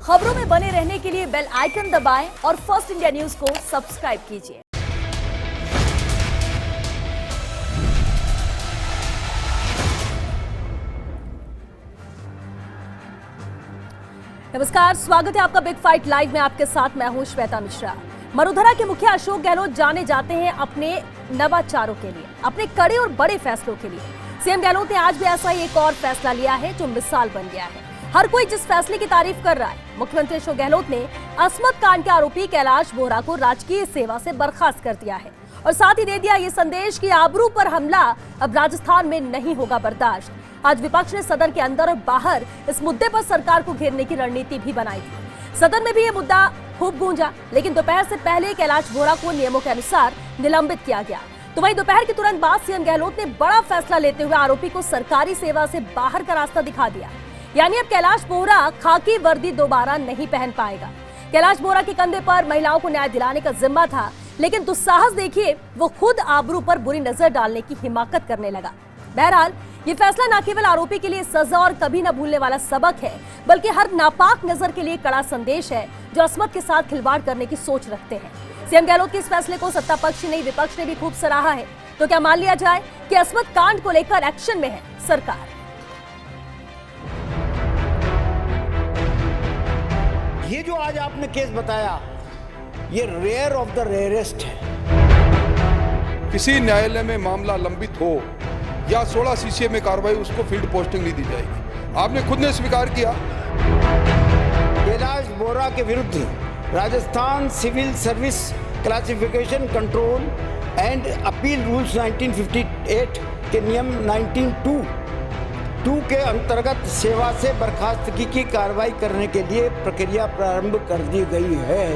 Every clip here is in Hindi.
खबरों में बने रहने के लिए बेल आइकन दबाएं और फर्स्ट इंडिया न्यूज को सब्सक्राइब कीजिए। नमस्कार, स्वागत है आपका बिग फाइट लाइव में। आपके साथ मैं हूं श्वेता मिश्रा। मरुधरा के मुखिया अशोक गहलोत जाने जाते हैं अपने नवाचारों के लिए, अपने कड़े और बड़े फैसलों के लिए। सीएम गहलोत ने आज भी ऐसा ही एक और फैसला लिया है जो मिसाल बन गया है। हर कोई जिस फैसले की तारीफ कर रहा है। मुख्यमंत्री अशोक गहलोत ने अस्मत कांड के आरोपी कैलाश बोहरा को राजकीय सेवा से बर्खास्त कर दिया है और साथ ही दे दिया ये संदेश कि आबरू पर हमला अब राजस्थान में नहीं होगा बर्दाश्त। आज विपक्ष ने सदन के अंदर और बाहर इस मुद्दे पर सरकार को घेरने की रणनीति भी बनाई थी। सदन में भी ये मुद्दा खूब गूंजा, लेकिन दोपहर से पहले कैलाश बोहरा को नियमों के अनुसार निलंबित किया गया। तो वहीं दोपहर के तुरंत बाद सीएम गहलोत ने बड़ा फैसला लेते हुए आरोपी को सरकारी सेवा से बाहर का रास्ता दिखा दिया। यानी अब कैलाश बोहरा खाकी वर्दी दोबारा नहीं पहन पाएगा। कैलाश बोहरा के कंधे पर महिलाओं को न्याय दिलाने का जिम्मा था, लेकिन दुस्साहस देखिए, वो खुद आबरू पर बुरी नजर डालने की हिमाकत करने लगा। बहरहाल ये फैसला न केवल आरोपी के लिए सजा और कभी न भूलने वाला सबक है, बल्कि हर नापाक नजर के लिए कड़ा संदेश है जो अस्मत के साथ खिलवाड़ करने की सोच रखते हैं। सीएम गहलोत के इस फैसले को सत्ता पक्ष नहीं, विपक्ष ने भी खूब सराहा है। तो क्या मान लिया जाए कि अस्मत कांड को लेकर एक्शन में है सरकार? ये जो आज आपने केस बताया, ये रेयर ऑफ द रेयरेस्ट है। किसी न्यायालय में मामला लंबित हो या 16 सीसीए में कार्रवाई, उसको फील्ड पोस्टिंग नहीं दी जाएगी। आपने खुद ने स्वीकार किया। कैलाश बोहरा के विरुद्ध Rajasthan civil service classification control and appeal rules 1958 के नियम 19(2) के अंतर्गत सेवा से बर्खास्तगी की कार्रवाई करने के लिए प्रक्रिया प्रारंभ कर दी गई है।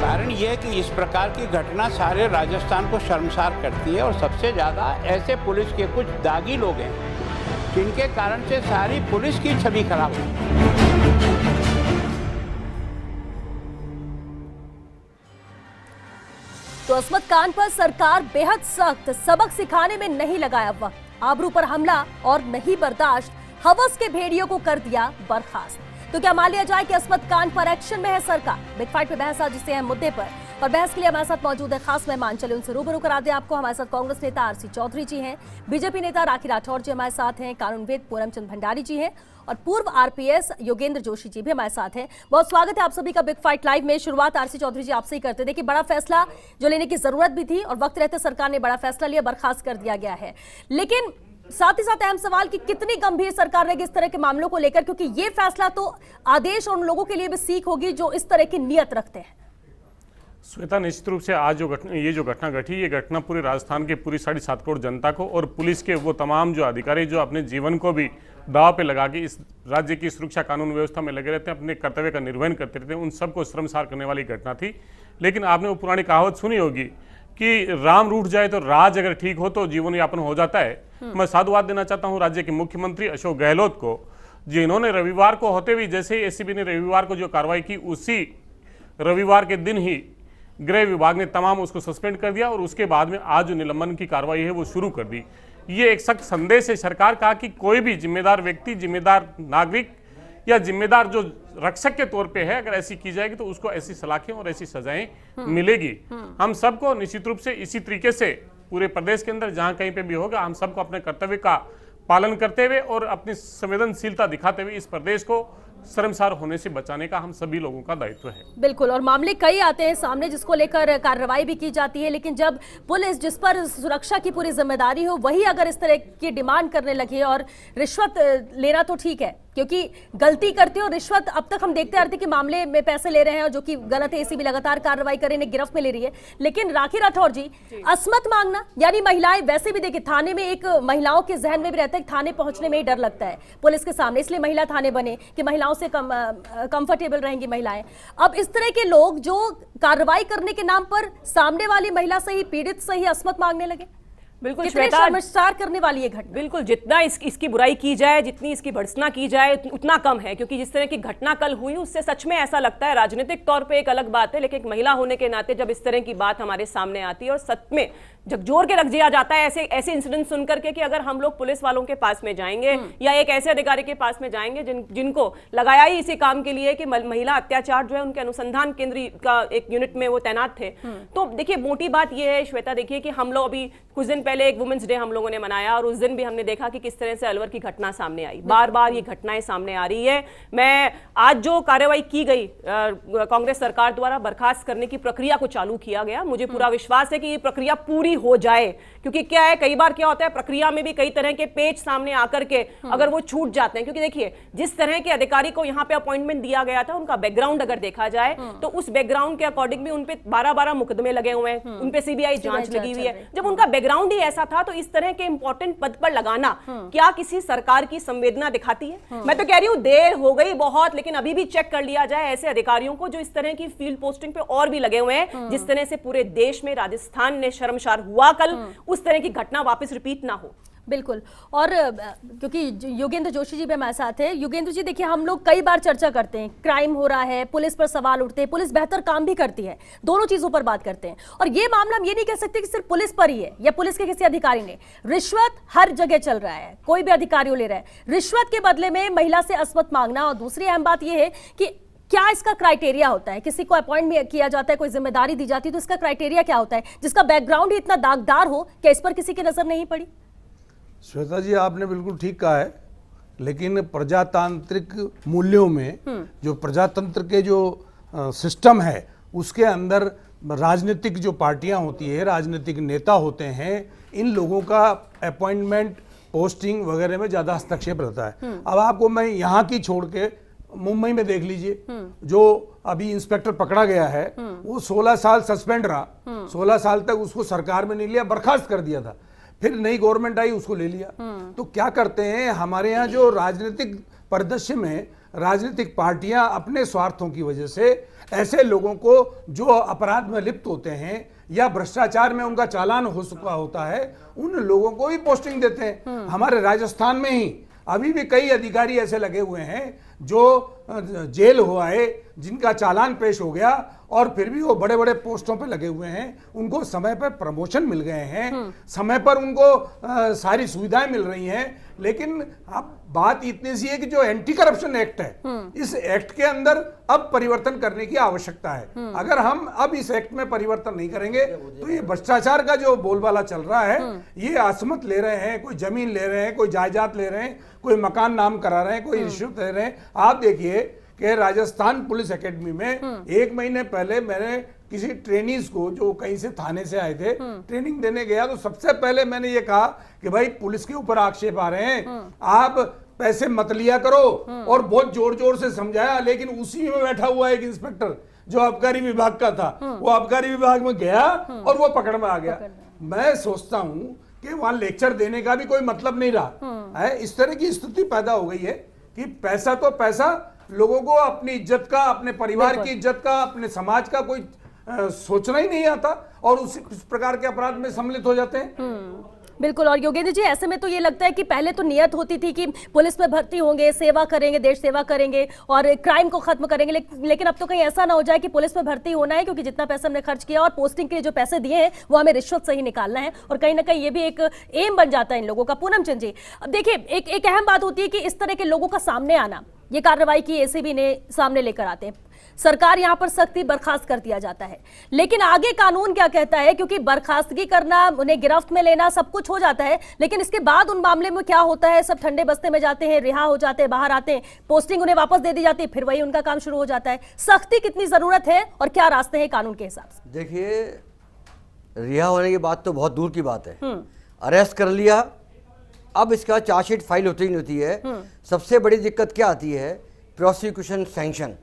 कारण यह है कि इस प्रकार की घटना सारे राजस्थान को शर्मसार करती है और सबसे ज़्यादा ऐसे पुलिस के कुछ दागी लोग हैं जिनके कारण से सारी पुलिस की छवि खराब हुई। तो अस्मत कांड पर सरकार बेहद सख्त, सबक सिखाने में नहीं लगाया वक्त। आबरू पर हमला और नहीं बर्दाश्त, हवस के भेड़ियों को कर दिया बर्खास्त। तो क्या मान लिया जाए कि अस्मत कांड पर एक्शन में है सरकार? बिग फाइट पे बहस आज इसे अहम मुद्दे पर, और बहस के लिए हमारे साथ मौजूद है खास मेहमान। चलिए उनसे रूबरू करा दें आपको। हमारे साथ कांग्रेस नेता आरसी चौधरी जी हैं, बीजेपी नेता राखी राठौर जी हमारे साथ हैं, कानूनविद पूरमचंद भंडारी जी हैं और पूर्व आरपीएस योगेंद्र जोशी जी भी हमारे साथ हैं। बहुत स्वागत है आप सभी का बिग फाइट लाइव में। शुरुआत आरसी चौधरी जी आपसे ही करते। देखिए, बड़ा फैसला जो लेने की जरूरत भी थी और वक्त रहते सरकार ने बड़ा फैसला लिया, बर्खास्त कर दिया गया है, लेकिन साथ ही साथ अहम सवाल कि कितनी गंभीर सरकार रहेगी इस तरह के मामलों को लेकर, क्योंकि ये फैसला तो आदेश और उन लोगों के लिए भी सीख होगी जो इस तरह की नियत रखते हैं। श्वेता, निश्चित रूप से आज ये जो घटना घटी, ये घटना पूरे राजस्थान के पूरी 7.5 करोड़ जनता को और पुलिस के वो तमाम जो अधिकारी जो अपने जीवन को भी दांव पे लगा के इस राज्य की सुरक्षा कानून व्यवस्था में लगे रहते हैं, अपने कर्तव्य का निर्वहन करते रहते हैं, उन सबको शर्मसार करने वाली घटना थी। लेकिन आपने वो पुरानी कहावत सुनी होगी कि राम रूठ जाए तो राज अगर ठीक हो तो जीवन यापन हो जाता है। मैं साधुवाद देना चाहता हूं राज्य के मुख्यमंत्री अशोक गहलोत को, जिन्होंने रविवार को होते हुए, जैसे ही एसीबी ने रविवार को जो कार्रवाई की, उसी रविवार के दिन ही गृह विभाग ने तमाम उसको सस्पेंड कर दिया और उसके बाद में आज जो निलंबन की कार्रवाई है वो शुरू कर दी। ये एक सख्त संदेश है सरकार का कि कोई भी जिम्मेदार व्यक्ति, जिम्मेदार नागरिक या जिम्मेदार जो रक्षक के तौर पे है, अगर ऐसी की जाएगी तो उसको ऐसी सलाखें और ऐसी सजाएं मिलेगी। हम सबको निश्चित रूप से इसी तरीके से पूरे प्रदेश के अंदर जहां कहीं पे भी होगा, हम सबको अपने कर्तव्य का पालन करते हुए और अपनी संवेदनशीलता दिखाते हुए इस प्रदेश को शर्मसार होने से बचाने का हम सभी लोगों का दायित्व है। बिल्कुल, और मामले कई आते हैं सामने जिसको लेकर कार्रवाई भी की जाती है, लेकिन जब पुलिस, जिस पर सुरक्षा की पूरी जिम्मेदारी हो, वही अगर इस तरह की डिमांड करने लगे, और रिश्वत लेना तो ठीक है क्योंकि गलती करते हो, रिश्वत अब तक हम देखते आ रहे थे कि मामले में पैसे ले रहे हैं और जो कि गलत है, एसीबी लगातार कार्रवाई करे, इन्हें गिरफ्त में ले रही है। लेकिन राखी राठौर जी, अस्मत मांगना, यानी महिलाएं वैसे भी देखिए थाने में, एक महिलाओं के जहन में भी रहता है कि थाने पहुंचने में ही डर लगता है पुलिस के सामने, इसलिए महिला थाने बने कि महिलाओं से कंफर्टेबल रहेंगी महिलाएं। अब इस तरह के लोग जो कार्रवाई करने के नाम पर सामने वाली महिला से ही, पीड़ित से ही अस्मत मांगने लगे। बिल्कुल श्वेता, शर्मसार करने वाली ये घटना। बिल्कुल, जितना इसकी बुराई की जाए, जितनी इसकी भर्त्सना की जाए उतना कम है, क्योंकि जिस तरह की घटना कल हुई उससे सच में ऐसा लगता है, राजनीतिक तौर पे एक अलग बात है, लेकिन एक महिला होने के नाते जब इस तरह की बात हमारे सामने आती है और सच में झकझोर के रख दिया जाता है ऐसे ऐसे इंसिडेंट सुन करके कि अगर हम लोग पुलिस वालों के पास में जाएंगे या एक ऐसे अधिकारी के पास में जाएंगे जिनको लगाया ही इसी काम के लिए कि महिला अत्याचार जो है उनके अनुसंधान केंद्र का एक यूनिट में वो तैनात थे। तो देखिए मोटी बात ये है श्वेता, देखिए कि हम लोग अभी कुछ दिन पहले एक वुमेन्स डे हम लोगों ने मनाया और उस दिन भी हमने देखा कि किस तरह से अलवर की घटना सामने आई। बार बार ये घटनाएं सामने आ रही है। मैं आज जो कार्रवाई की गई कांग्रेस सरकार द्वारा बर्खास्त करने की प्रक्रिया को चालू किया गया, मुझे पूरा विश्वास है कि ये प्रक्रिया पूरी हो जाए, क्योंकि क्या है कई बार क्या होता है प्रक्रिया में भी कई तरह के पेच सामने आकर के अगर वो छूट जाते हैं, क्योंकि देखिए जिस तरह के अधिकारी को यहाँ पे अपॉइंटमेंट दिया गया था उनका बैकग्राउंड अगर देखा जाए तो उस बैकग्राउंड के अकॉर्डिंग भी उनपे 12-12 मुकदमे लगे हुए हैं, उनपे सीबीआई जांच लगी हुई है। जब उनका बैकग्राउंड ही ऐसा था तो इस तरह के इंपॉर्टेंट पद पर लगाना क्या किसी सरकार की संवेदना दिखाती है? मैं तो कह रही हूं देर हो गई बहुत, लेकिन अभी भी चेक कर लिया जाए ऐसे अधिकारियों को जो इस तरह की फील्ड पोस्टिंग पे और भी लगे हुए हैं। जिस तरह से पूरे देश में राजस्थान ने शर्मसार हुआ कल, उस तरह की घटना वापस रिपीट ना हो। बिल्कुल। और क्योंकि योगेंद्र जोशी जी भी हमारे साथ है। योगेंद्र जी देखिए, हम लोग कई बार चर्चा करते हैं, क्राइम हो रहा है, पुलिस पर सवाल उठते हैं, पुलिस बेहतर काम भी करती है, दोनों चीजों पर बात करते हैं। और ये मामला हम ये नहीं कह सकते कि सिर्फ पुलिस पर ही है या पुलिस के किसी अधिकारी ने। रिश्वत हर जगह चल रहा है, कोई भी अधिकारी ले रहा है रिश्वत के बदले में महिला से अस्वत मांगना। और दूसरी अहम बात यह है कि क्या इसका क्राइटेरिया होता है? किसी को अपॉइंट किया जाता है, कोई जिम्मेदारी दी जाती है, तो इसका क्राइटेरिया क्या होता है? जिसका बैकग्राउंड ही इतना दागदार हो, क्या इस पर किसी की नजर नहीं पड़ी? श्वेता जी, आपने बिल्कुल ठीक कहा है, लेकिन प्रजातांत्रिक मूल्यों में जो प्रजातंत्र के जो सिस्टम है उसके अंदर राजनीतिक जो पार्टियां होती है, राजनीतिक नेता होते हैं, इन लोगों का अपॉइंटमेंट पोस्टिंग वगैरह में ज़्यादा हस्तक्षेप रहता है। अब आपको मैं यहाँ की छोड़ के मुंबई में देख लीजिए, जो अभी इंस्पेक्टर पकड़ा गया है वो 16 साल सस्पेंड रहा, 16 साल तक उसको सरकार में नहीं लिया, बर्खास्त कर दिया था, फिर नई गवर्नमेंट आई उसको ले लिया। तो क्या करते हैं हमारे यहाँ जो राजनीतिक परिदृश्य में राजनीतिक पार्टियां अपने स्वार्थों की वजह से ऐसे लोगों को जो अपराध में लिप्त होते हैं या भ्रष्टाचार में उनका चालान हो चुका होता है, उन लोगों को भी पोस्टिंग देते हैं। हमारे राजस्थान में ही अभी भी कई अधिकारी ऐसे लगे हुए हैं जो जेल हो आए, जिनका चालान पेश हो गया और फिर भी वो बड़े बड़े पोस्टों पे लगे हुए हैं, उनको समय पर प्रमोशन मिल गए हैं, समय पर उनको सारी सुविधाएं मिल रही हैं। लेकिन अब बात इतनी सी है कि जो एंटी करप्शन एक्ट है, इस एक्ट के अंदर अब परिवर्तन करने की आवश्यकता है। अगर हम अब इस एक्ट में परिवर्तन नहीं करेंगे तो ये भ्रष्टाचार का जो बोलबाला चल रहा है, ये आसमत ले रहे हैं, कोई जमीन ले रहे हैं, कोई जायदाद ले रहे हैं, कोई मकान नाम करा रहे हैं, कोई रिश्वत ले रहे हैं। आप देखिए कि राजस्थान पुलिस एकेडमी में 1 महीने पहले मैंने किसी ट्रेनीज को जो कहीं से थाने से आए थे ट्रेनिंग देने गया, तो सबसे पहले मैंने ये कहा कि भाई पुलिस के ऊपर आक्षेप आ रहे हैं, आप पैसे मत लिया करो, और बहुत जोर जोर से समझाया। लेकिन उसी में बैठा हुआ एक इंस्पेक्टर जो आबकारी विभाग का था, वो आबकारी विभाग में गया और वो पकड़ में आ गया। मैं सोचता हूं कि वहां लेक्चर देने का भी कोई मतलब नहीं रहा है। इस तरह की स्थिति पैदा हो गई है कि पैसा तो पैसा, लोगों को अपनी इज्जत का, अपने परिवार की इज्जत का, अपने समाज का कोई सोचना ही नहीं आता और उस प्रकार के अपराध में सम्मिलित हो जाते हैं। बिल्कुल। और योगेंद्र जी, ऐसे में तो ये लगता है कि पहले तो नियत होती थी कि पुलिस में भर्ती होंगे, सेवा करेंगे, देश सेवा करेंगे और क्राइम को खत्म करेंगे, लेकिन अब तो कहीं ऐसा ना हो जाए कि पुलिस में भर्ती होना है क्योंकि जितना पैसा हमने खर्च किया और पोस्टिंग के लिए जो पैसे दिए हैं वो हमें रिश्वत से ही निकालना है, और कहीं ना कहीं ये भी एक एम बन जाता है इन लोगों का। पूनम चंद जी, अब देखिए एक अहम बात होती है कि इस तरह के लोगों का सामने आना, ये कार्रवाई की एसीबी ने सामने लेकर आते हैं, सरकार यहां पर सख्ती बर्खास्त कर दिया जाता है, लेकिन आगे कानून क्या कहता है? क्योंकि बर्खास्तगी करना, उन्हें गिरफ्त में लेना सब कुछ हो जाता है, लेकिन इसके बाद उन मामले में क्या होता है? सब ठंडे बस्ते में जाते हैं, रिहा हो जाते हैं, बाहर आते हैं, पोस्टिंग उन्हें वापस दे दी जाती है, फिर वही उनका काम शुरू हो जाता है। सख्ती कितनी जरूरत है और क्या रास्ते हैं कानून के हिसाब से? देखिए, रिहा होने की बात तो बहुत दूर की बात है, अरेस्ट कर लिया, अब इसका चार्जशीट फाइल होती ही होती है। सबसे बड़ी दिक्कत क्या आती है? Prosecution sanction.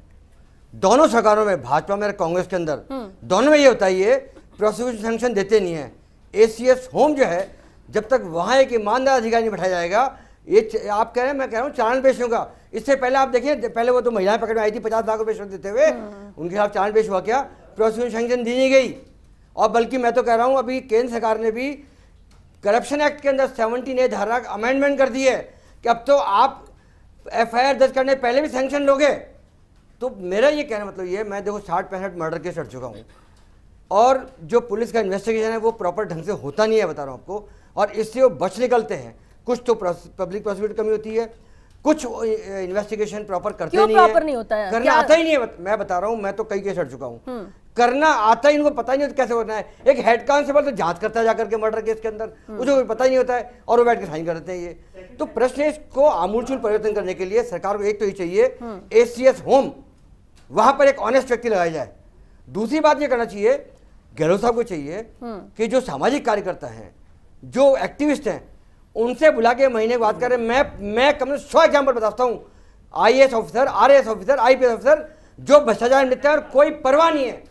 दोनों सरकारों में, भाजपा में और कांग्रेस के अंदर, दोनों में ये होता है, ये प्रोसिक्यूशन सैंक्शन देते नहीं है। एसीएस होम जो है, जब तक वहाँ एक ईमानदार अधिकारी नहीं बैठाया जाएगा, ये आप कह रहे हैं, मैं कह रहा हूँ चालान पेश होगा। इससे पहले आप देखिए, पहले वो तो महिलाएं पकड़ में आई थी 50 लाख रुपये रिश्वत देते हुए, उनके खिलाफ चालान पेश हुआ क्या? प्रोसिक्यूशन सैंक्शन दी नहीं गई। और बल्कि मैं तो कह रहा हूँ, अभी केंद्र सरकार ने भी करप्शन एक्ट के अंदर 17A धारा अमेंडमेंट कर दी है कि अब तो आप FIR दर्ज करने पहले भी सैंक्शन लोगे। तो मेरा ये कहना मतलब ये, मैं देखो 60-65 मर्डर केस लड़ चुका हूँ, और जो पुलिस का इन्वेस्टिगेशन है वो प्रॉपर ढंग से होता नहीं है, बता रहा हूँ आपको, और इससे वो बच निकलते हैं। कुछ तो पब्लिक प्रोसिक्यूटर कमी होती है, कुछ इन्वेस्टिगेशन प्रॉपर करते नहीं है, प्रॉपर नहीं होता है, करना आता ही नहीं है। मैं बता रहा हूँ, मैं तो कई केस हट चुका हूँ, करना आता ही, इनको पता ही नहीं होता कैसे होना है। एक हेड कांस्टेबल तो जांच करता है जाकर के मर्डर केस के अंदर, उसको कोई पता ही नहीं होता है और वो बैठ के साइन कर देते हैं। ये तो प्रश्न है, इसको आमूलचूल परिवर्तन करने के लिए सरकार को एक तो ये चाहिए ACS होम, वहां पर एक ऑनेस्ट व्यक्ति लगाया जाए। दूसरी बात ये करना चाहिए, गहलोत साहब को चाहिए कि जो सामाजिक कार्यकर्ता हैं, जो एक्टिविस्ट हैं, उनसे बुला के महीने बात करें। मैं कम से 100 एग्जाम्पल बताता हूँ, IAS officer, RAS officer, IPS officer जो भ्रष्टाचार में लिखते हैं और कोई परवाह नहीं है।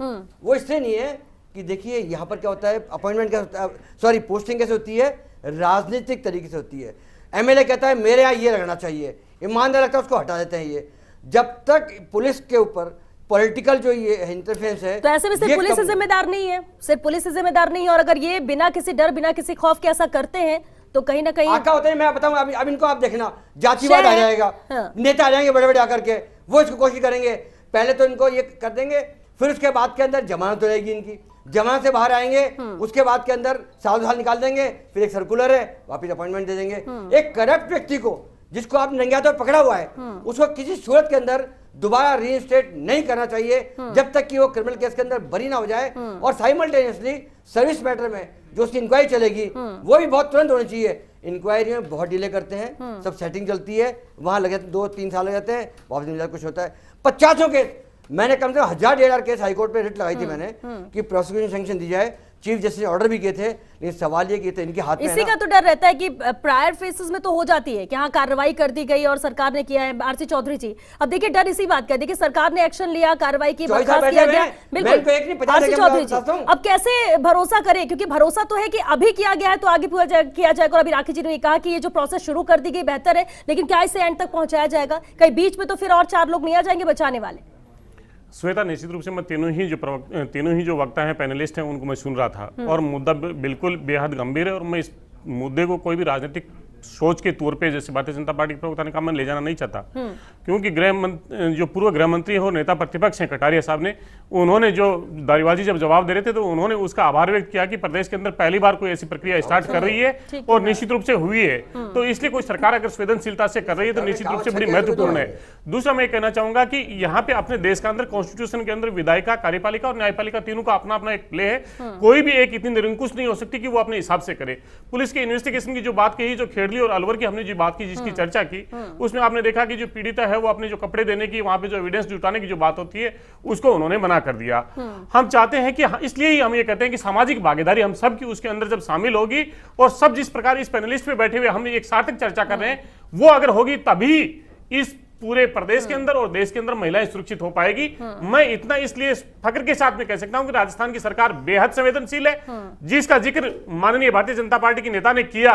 वो इसलिए नहीं है कि देखिए यहाँ पर क्या होता है, अपॉइंटमेंट क्या होता है, सॉरी पोस्टिंग कैसे होती है, राजनीतिक तरीके से होती है। MLA कहता है मेरे यहाँ ये लगना चाहिए, ईमानदार लगता है उसको हटा देते हैं। ये जब तक पुलिस के ऊपर पॉलिटिकल जो ये इंटरफेरेंस है, तो ऐसे में सिर्फ पुलिस जिम्मेदार नहीं है, सिर्फ पुलिस जिम्मेदार नहीं है। और अगर ये बिना किसी डर, बिना किसी खौफ के ऐसा करते हैं तो कहीं ना कहीं आका होता है। मैं बताऊं, अब इनको आप देखना, जातिवाद आ जाएगा। हाँ। नेता आ जाएंगे बड़े बड़े आकर के, वो इसको कोशिश करेंगे। पहले तो इनको ये कर देंगे, फिर उसके बाद के अंदर जमानत हो जाएगी इनकी, जमानत से बाहर आएंगे, उसके बाद के अंदर साल निकाल देंगे, फिर एक सर्कुलर है, वापिस अपॉइंटमेंट दे देंगे। एक करप्ट व्यक्ति को, जिसको आप नंगे हाथों पकड़ा हुआ है, उसको किसी सूरत के अंदर दोबारा रीइंस्टेट नहीं करना चाहिए जब तक कि वो क्रिमिनल केस के अंदर बरी ना हो जाए। और साइमल्टेनियसली सर्विस मैटर में जो उसकी इंक्वायरी चलेगी वो भी बहुत तुरंत होनी चाहिए। इंक्वायरी में बहुत डिले करते हैं, सब सेटिंग चलती है, वहां लगे 2-3 साल लग जाते हैं, वापस मिल जाता कुछ होता है। 50 केस, मैंने कम से कम 1000-1500 केस हाईकोर्ट में रिट लगाई थी मैंने कि प्रोसिक्यूशन सैंक्शन दी जाए। चीफ जस्टिस ने ऑर्डर भी किए थे, लेकिन सवाल ये कि तो इनके हाथ में इसी का तो डर रहता है कि प्रायर फेसेस में तो हो जाती है कि हाँ कार्रवाई कर दी गई और सरकार ने किया है। आरसी चौधरी जी, अब देखिए डर इसी बात का है, देखिए सरकार ने एक्शन लिया, कार्रवाई की, बर्खास्त किया गया। बिल्कुल आरसी चौधरी जी, अब कैसे भरोसा करें, क्योंकि भरोसा तो है कि अभी किया गया है तो आगे पूरा किया जाएगा। और अभी राखी जी ने कहा कि ये जो प्रोसेस शुरू कर दी गई बेहतर है, लेकिन क्या इसे एंड तक पहुंचाया जाएगा? कहीं बीच में तो फिर और 4 लोग नहीं आ जाएंगे बचाने वाले? श्वेता, निश्चित रूप से मैं तीनों ही जो वक्ता हैं, पैनलिस्ट हैं, उनको मैं सुन रहा था और मुद्दा बिल्कुल बेहद गंभीर है। और मैं इस मुद्दे को कोई भी राजनीतिक सोच के तौर पे, जैसे भारतीय जनता पार्टी के प्रवक्ता ने कहा, मैं ले जाना नहीं चाहता, क्योंकि जो पूर्व गृह मंत्री और नेता प्रतिपक्ष हैं कटारिया साहब ने, उन्होंने जो दारीबाजी जब जवाब दे रहे थे तो उन्होंने उसका आभार व्यक्त किया कि प्रदेश के अंदर पहली बार कोई ऐसी प्रक्रिया स्टार्ट कर रही है और निश्चित रूप से हुई है। तो इसलिए कोई सरकार अगर संवेदनशीलता से कर रही है तो निश्चित रूप से बड़ी महत्वपूर्ण है। दूसरा मैं कहना चाहूंगा कि यहाँ पे अपने देश के अंदर कॉन्स्टिट्यूशन के अंदर विधायिका, कार्यपालिका और न्यायपालिका तीनों का अपना अपना एक प्ले है। कोई भी एक इतनी निरंकुश नहीं हो सकती कि वो अपने हिसाब से करे। पुलिस के इन्वेस्टिगेशन की जो बात कही, जो खेड़ली और अलवर की हमने जो बात की, जिसकी चर्चा की, उसमें आपने देखा कि जो पीड़िता है वो अपने जो कपड़े देने की, वहां पे जो एविडेंस जुटाने की जो बात होती है उसको उन्होंने मना कर दिया। हम चाहते हैं कि इसलिए ही हम ये कहते हैं कि सामाजिक भागीदारी हम सब की उसके अंदर जब शामिल होगी और सब जिस प्रकार इस पैनलिस्ट पे बैठे हुए हम एक सार्थक चर्चा कर रहे हैं वो अगर होगी तभी इस पूरे प्रदेश के अंदर और देश के अंदर महिलाएं सुरक्षित हो पाएगी। मैं इतना इसलिए फख्र के साथ में कह सकता हूं कि राजस्थान की सरकार बेहद संवेदनशील है, जिसका जिक्र माननीय भारतीय जनता पार्टी के नेता ने किया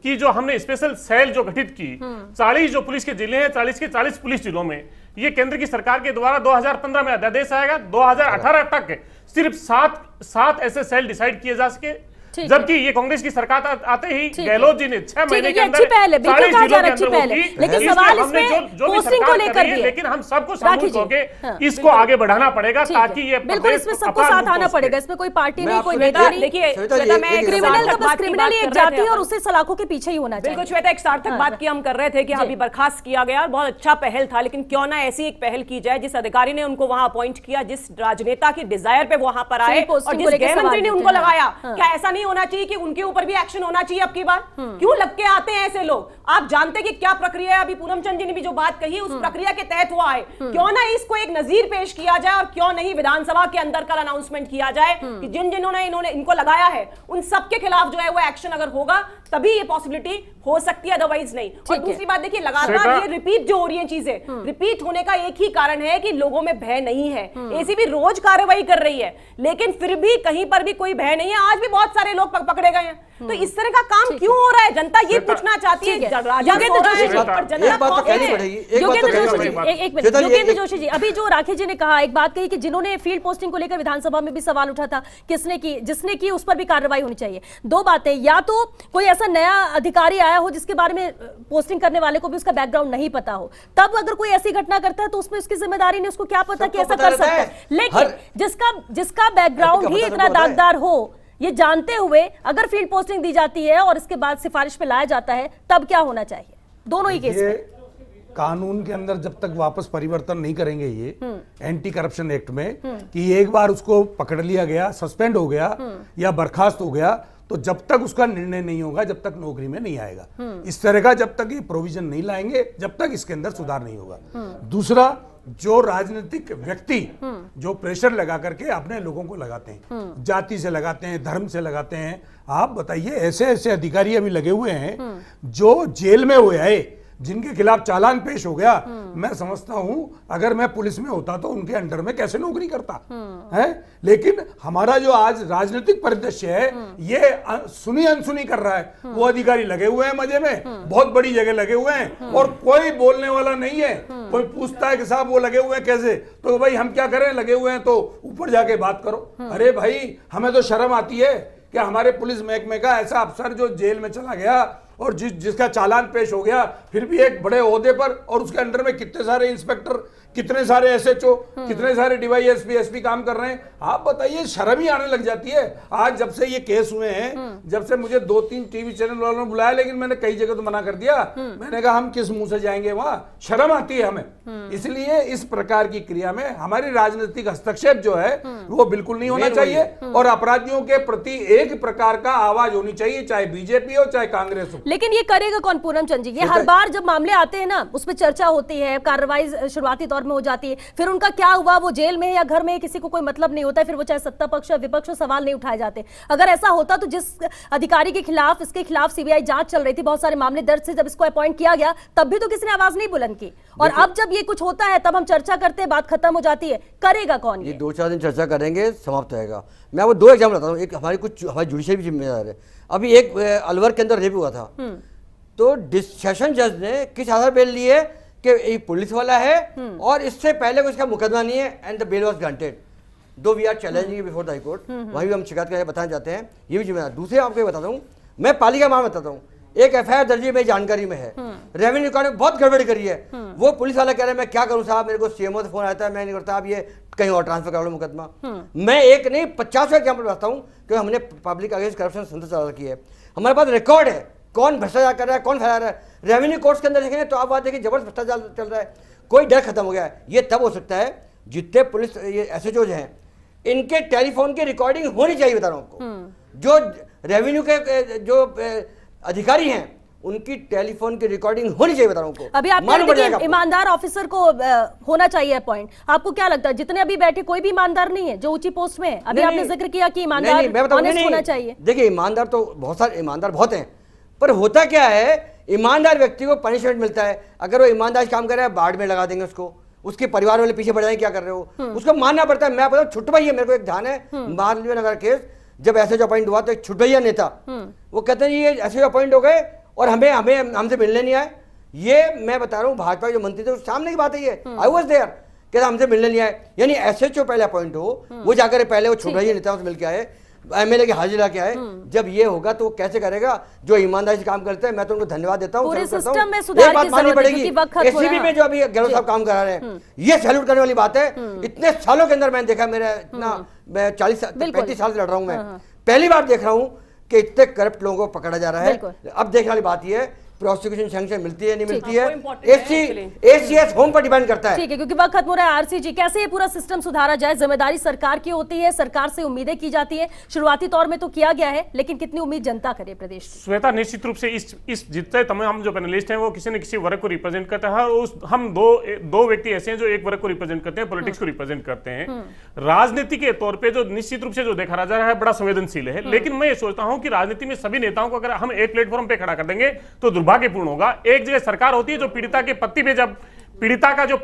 कि जो हमने स्पेशल सेल जो गठित की, 40 जो पुलिस के जिले हैं, 40 के 40 पुलिस जिलों में, ये केंद्र की सरकार के द्वारा 2015 में अध्यादेश आएगा, 2018 तक सिर्फ 7 ऐसे सेल डिसाइड किए जा सके, जबकि ये कांग्रेस की सरकार आते ही गहलोत जी ने 6 महीने के अंदर 40 जिलों के अंदर वो की। लेकिन सवाल इसमें पोस्टिंग को लेकर भी है, लेकिन हम सबको सामूहिक होकर इसको आगे बढ़ाना पड़ेगा ताकि ये बिल्कुल इसमें सबको साथ आना पड़ेगा। इसमें कोई पार्टी नहीं, कोई नेता नहीं। देखिए क्रिमिनल का बस क्रिमिनल ही एक जाति है और उससे सलाखों के पीछे ही होना चाहिए। बिल्कुल श्वेता, एक सार्थक बात की हम कर रहे थे कि अभी बर्खास्त किया गया और बहुत अच्छा पहल था, लेकिन क्यों ना ऐसी एक पहल की जाए जिस अधिकारी ने उनको वहां अपॉइंट किया, जिस राजनेता की डिजायर पे वहां पर आए और जिस गृह मंत्री ने उनको लगाया, क्या ऐसा नहीं होना चाहिए कि उनके ऊपर भी एक्शन होना चाहिए अब की बार? क्यों लग के आते हैं ऐसे लोग? आप जानते कि क्या प्रक्रिया है? अभी पूनम चंद जी ने भी जो बात कही उस प्रक्रिया के तहत हुआ है। क्यों ना इसको एक नजीर पेश किया जाए और क्यों नहीं विधानसभा के अंदर कल अनाउंसमेंट किया जाए कि जिन्होंने इनको लगाया है उन सबके खिलाफ जो है वो एक्शन अगर होगा तभी ये पॉसिबिलिटी हो सकती है, अदरवाइज नहीं। और दूसरी बात देखिए, लगातार ये रिपीट जो हो रही है चीजें, रिपीट होने का एक ही कारण है कि लोगों में भय नहीं है। एसीबी रोज कार्रवाई कर रही है लेकिन फिर भी कहीं पर भी कोई भय नहीं है। आज भी बहुत सारे लोग पकड़े गए हैं, तो इस तरह का काम क्यों हो रहा है? जनता ये पूछना चाहती है। योगेंद्र जोशी जी, अभी जो राखी जी ने कहा, एक बात कही कि जिन्होंने फील्ड पोस्टिंग को लेकर विधानसभा में भी सवाल उठा था, किसने की, जिसने की उस पर भी कार्रवाई होनी चाहिए। दो बातें, या तो कोई ऐसा नया अधिकारी आया हो जिसके बारे में पोस्टिंग करने वाले को भी उसका बैकग्राउंड नहीं पता हो, तब अगर कोई ऐसी घटना करता है तो उसमें उसकी जिम्मेदारी नहीं, उसको क्या पता कि ऐसा कर सकता है। लेकिन जिसका बैकग्राउंड ही इतना दागदार हो, ये जानते हुए अगर फील्ड पोस्टिंग दी जाती है और इसके बाद सिफारिश पे लाया जाता है, तब क्या होना चाहिए दोनों ही केस में? कानून के अंदर जब तक वापस परिवर्तन नहीं करेंगे ये एंटी करप्शन एक्ट में कि एक बार उसको पकड़ लिया गया, सस्पेंड हो गया या बर्खास्त हो गया, तो जब तक उसका निर्णय नहीं होगा, जब तक नौकरी में नहीं आएगा। इस तरह का जब तक ये प्रोविजन नहीं लाएंगे, जब तक इसके अंदर सुधार नहीं होगा। दूसरा, जो राजनीतिक व्यक्ति जो प्रेशर लगा करके अपने लोगों को लगाते हैं, जाति से लगाते हैं, धर्म से लगाते हैं, आप बताइए ऐसे ऐसे अधिकारी अभी लगे हुए हैं जो जेल में हुए हैं, जिनके खिलाफ चालान पेश हो गया। मैं समझता हूं अगर मैं पुलिस में होता तो उनके अंडर में कैसे नौकरी करता है। लेकिन हमारा जो आज राजनीतिक परिदृश्य है ये सुनी अनसुनी कर रहा है। वो अधिकारी लगे हुए हैं मजे में, बहुत बड़ी जगह लगे हुए हैं और कोई बोलने वाला नहीं है। कोई पूछता है कि साहब वो लगे हुए हैं कैसे, तो भाई हम क्या करें, लगे हुए हैं तो ऊपर जाके बात करो। अरे भाई हमें तो शर्म आती है कि हमारे पुलिस महकमे का ऐसा अफसर जो जेल में चला गया और जिसका चालान पेश हो गया, फिर भी एक बड़े ओहदे पर, और उसके अंडर में कितने सारे इंस्पेक्टर, कितने सारे एसएचओ, कितने सारे डीवाईएसपी, एसपी काम कर रहे हैं। आप बताइए, शर्म ही आने लग जाती है। आज जब से ये केस हुए हैं, जब से मुझे 2-3 टीवी चैनल वालों ने बुलाया, लेकिन मैंने कई जगह तो मना कर दिया। मैंने कहा हम किस मुंह से जाएंगे वहां, शर्म आती है हमें। इसलिए इस प्रकार की क्रिया में हमारी राजनीतिक हस्तक्षेप जो है वो बिल्कुल नहीं होना चाहिए और अपराधियों के प्रति एक प्रकार का आवाज होनी चाहिए, चाहे बीजेपी हो चाहे कांग्रेस हो। लेकिन ये करेगा कौन पूनम चंद जी? ये हर बार जब मामले आते हैं ना, उसमें चर्चा होती है, कार्रवाई शुरुआती तौर में हो जाती है, फिर उनका क्या हुआ, वो जेल में है या घर में है, किसी को कोई मतलब नहीं होता है। फिर वो चाहे सत्ता पक्ष या विपक्ष, सवाल नहीं उठाए जाते। अगर ऐसा होता तो जिस अधिकारी के खिलाफ, इसके खिलाफ सीबीआई जांच चल रही थी, बहुत सारे मामले दर्ज थे, जब इसको अपॉइंट किया गया तब भी तो किसी ने आवाज नहीं बुलंद की। और अब जब ये कुछ होता है तब हम चर्चा करते हैं, बात खत्म हो जाती है। करेगा कौन? ये 2-4 दिन चर्चा करेंगे, समाप्त होगा। मैं आपको 2 एग्जाम्पल बताता हूँ। एक हमारी जुडिशरी भी जिम्मेदार है। अभी एक अलवर के अंदर रेप हुआ था, तो सेशन जज ने किस आधार पर लिए कि ये पुलिस वाला है और इससे पहले कोई इसका मुकदमा नहीं है, and the bail was granted. Though we are challenging before the high court, वहीं भी हम शिकायत करके बताना चाहते हैं, ये भी जिम्मेदार। दूसरे आपको ये बताता हूँ, मैं पालिका मामला बताता हूँ। एक एफआईआर दर्ज मेरी जानकारी में है, रेवेन्यू कार्ड में बहुत गड़बड़ी करी है। वो पुलिस वाला कह रहा है मैं क्या करूं साहब, मेरे को सीएमओ से फोन आता है, मैं नहीं करता, आप ये कहीं और ट्रांसफर कर लो मुकदमा। मैं एक नहीं 50 एग्जाम्पल बताता हूँ कि हमने पब्लिक अगेंस्ट करप्शन संस्था चालू की है। हमारे पास रिकॉर्ड है कौन भ्रष्टाचार कर रहा है, कौन फैला रहा है। रेवेन्यू कोर्ट्स के अंदर देखेंगे तो आप बात देखिए, जबरदस्त भ्रष्टाचार चल रहा है, कोई डर खत्म हो गया है। ये तब हो सकता है जितने पुलिस ये एसएचओज हैं, इनके टेलीफोन की रिकॉर्डिंग होनी चाहिए। बता रहा हूँ आपको, जो रेवेन्यू के जो अधिकारी हैं उनकी टेलीफोन की रिकॉर्डिंग होनी चाहिए। बता रहा हूँ अभी आप देखिए, ईमानदार ऑफिसर को होना चाहिए अपॉइंट। आपको क्या लगता है जितने अभी बैठे कोई भी ईमानदार नहीं है जो ऊंची पोस्ट में है? अभी आपने जिक्र किया कि ईमानदार ऑनेस्ट होना चाहिए। देखिए ईमानदार तो बहुत सारे ईमानदार बहुत हैं, पर होता क्या है, ईमानदार व्यक्ति को पनिशमेंट मिलता है। अगर वो ईमानदार काम कर रहा है, बाढ़ में लगा देंगे उसको, उसके परिवार वाले पीछे पड़ जाएंगे क्या कर रहे हो, उसको मानना पड़ता है। मैं बताऊँ, छुटभैया, मेरे को एक ध्यान है, मालवीय नगर केस जब ऐसे जो अपॉइंट हुआ तो एक छुटभैया नेता वो कहते हैं ये ऐसे जो अपॉइंट हो गए और हमसे मिलने नहीं आए। ये मैं बता रहा हूँ, भाजपा के जो मंत्री थे सामने की बात है, ये आई वाज देयर, कहता हमसे मिलने नहीं आए। यानी एसएचओ पहले अपॉइंट हो, वो जाकर पहले वो छुटभैया नेताओं से मिल के आए, एमएलए की हाजिर लाके आए। जब ये होगा तो वो कैसे करेगा? जो ईमानदारी से काम करते हैं, मैं तो उनको धन्यवाद देता हूँ। एक बात माननी पड़ेगी, एसीबी में जो अभी गहलोत साहब काम करा रहे हैं, ये सैल्यूट करने वाली बात है। इतने सालों के अंदर मैंने देखा, मेरा इतना, मैं 35 साल से लड़ रहा हूँ, मैं पहली बार देख रहा हूँ कि इतने करप्ट लोगों को पकड़ा जा रहा है। अब देखने वाली बात यह है प्रोसिक्यूशन सैंक्शन मिलती है नहीं मिलती है, एसीएस होम पर डिपेंड करता है। ठीक है, क्योंकि वक्त खत्म हो रहा है। आरसी जी, कैसे ये पूरा सिस्टम सुधारा जाए? जिम्मेदारी सरकार की होती है, सरकार से उम्मीदें की जाती है, शुरुआती तौर में तो किया गया है, लेकिन कितनी उम्मीद जनता करे प्रदेश की? श्वेता, निश्चित रूप से इस जितने तमाम जो पैनलिस्ट हैं वो किसी न किसी वर्ग को रिप्रेजेंट करते हैं। हम दो व्यक्ति ऐसे हैं जो एक वर्ग को रिप्रेजेंट करते हैं, पॉलिटिक्स को रिप्रेजेंट करते हैं। राजनीति के तौर पर जो निश्चित रूप से जो देखा जा रहा है बड़ा संवेदनशील है, लेकिन मैं ये सोचता हूं कि राजनीति में सभी नेताओं को अगर हम एक प्लेटफॉर्म पे खड़ा कर देंगे तो दुर्भाग्यपूर्ण होगा। एक जगह सरकार होती है जो पीड़िता के पत्ती पे, जब पीड़िता का जो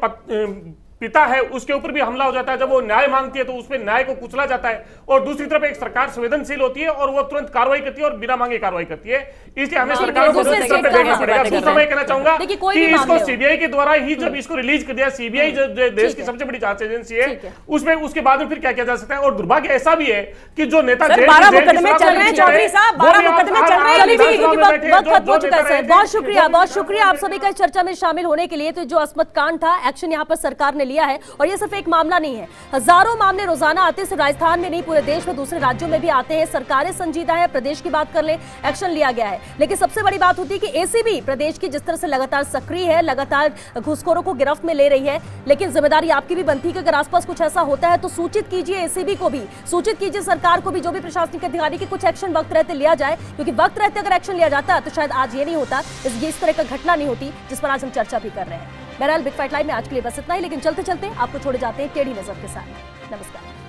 पिता है उसके ऊपर भी हमला हो जाता है, जब वो न्याय मांगती है तो उसमें न्याय को कुचला जाता है, और दूसरी तरफ एक सरकार संवेदनशील होती है और वो तुरंत कार्रवाई करती है और बिना मांगे कार्रवाई करती है। इसलिए हमें सरकार को दूसरी तरफ देखना पड़ेगा। मैं कहना चाहूंगा कि इसको सीबीआई के द्वारा ही जब इसको रिलीज कर दिया, सीबीआई जो देश की सबसे बड़ी जांच एजेंसी है, उसमें उसके बाद में फिर क्या किया जा सकता है। और दुर्भाग्य ऐसा भी है कि जो नेता 12 मुकदमे चल रहे हैं चौधरी साहब, 12 मुकदमे चल रहे हैं। बहुत शुक्रिया, बहुत शुक्रिया आप सभी का इस चर्चा में शामिल होने के लिए। तो जो अस्मत कांड था, एक्शन यहाँ पर सरकार ने लिया है, और ये सिर्फ एक मामला नहीं है, हजारों मामले रोजाना आते हैं, सिर्फ राजस्थान में नहीं पूरे देश में दूसरे राज्यों में भी आते हैं। सरकारें संजीदा है, प्रदेश की बात कर ले, एक्शन लिया गया है। लेकिन सबसे बड़ी बात होती है कि एसीबी प्रदेश की जिस तरह से लगातार सक्रिय है, लगातार घुसखोरों को गिरफ्त में ले रही है, लेकिन जिम्मेदारी आपकी भी बनती है कि अगर आसपास कुछ ऐसा होता है तो सूचित कीजिए, एसीबी को भी सूचित कीजिए, सरकार को भी, जो भी प्रशासनिक अधिकारी की कुछ एक्शन वक्त रहते लिया जाए, क्योंकि वक्त रहते अगर एक्शन लिया जाता तो शायद आज ये नहीं होता, इस तरह का घटना नहीं होती जिस पर आज हम चर्चा भी कर रहे हैं। बहरहाल बिग फाइट लाइव में आज के लिए बस इतना ही, लेकिन चलते चलते आपको छोड़े जाते हैं टेढ़ी नजर के साथ। नमस्कार।